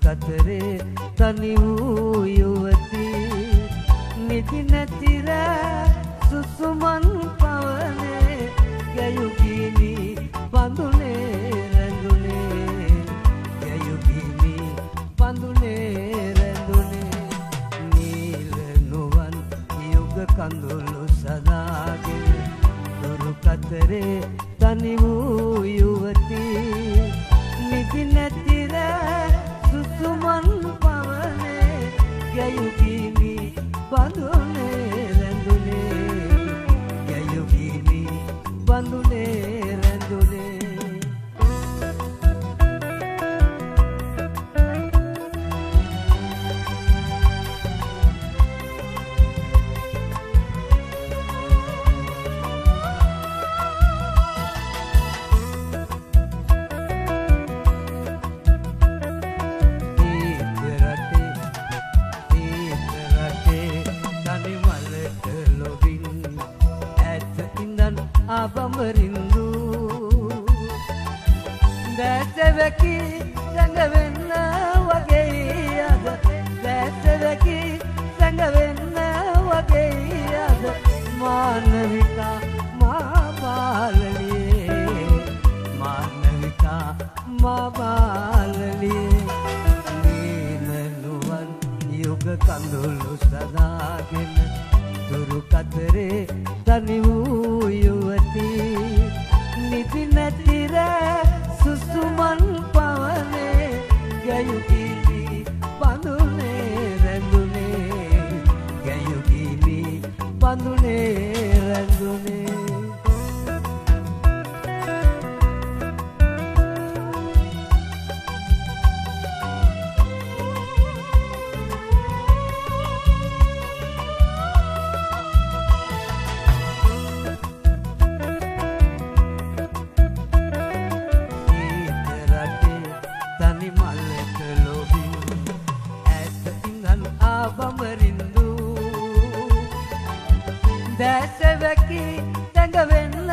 කතරේ තනි වූ යුවතී නිදි නැතිර සුසුමන් පවනේ ගැයුගිනි බඳුනේ රැඳුනේ ගැයුගිනි බඳුනේ රැඳුනේ නීල නුවන් යුග කඳුළු සදාගෙන දුරු කතරේ තනි වූ යුවතී නිදි නැතිර සුසුමන් පවනේ ගැයුගිනි බඳුනේ රැඳුනේ ගැයුගිනි බඳුනේ රැඳුනේ බඹරින්දු දැසවැකි සැඟවෙන්න වගේ අද දැසවැකි සැඟවෙන්න වගේ අද මානවිකා මා බාලලියේ මානවිකා මා බාලලියේ නීල නුවන් යුග කඳුළු සදාගෙන දුරු කතරේ තනි වූ යුවතී නිදි නැතිර සුසුමන් පවනේ ගැයුගිනි බඳුනේ රැඳුනේ ගැයුගිනි බඳුනේ රැඳුනේ බඹරින්දු දැසවැකි සැඟවෙන්න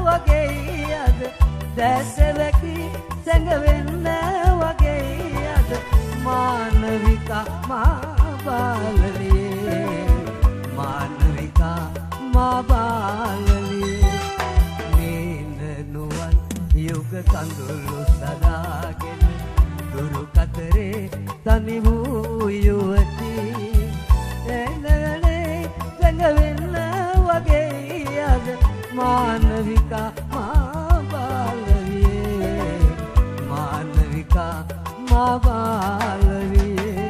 වගේ අද දැසවැකි සැඟවෙන්න වගේ අද මානවිකා මා බාලලියේ මානවිකා මා බාලලියේ නීල නුවන් යුග කඳුළු සදාගෙන දුරු කතරේ තනි වූ යුවතී සැඟවෙන්න වගේ අද මානවිකා මා බාලලියේ මානවිකා මා බාලලියේ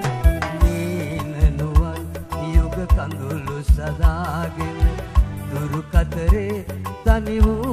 නීල නුවන් යුග කඳුළු සදාගෙන දුරු කතරේ තනි වූ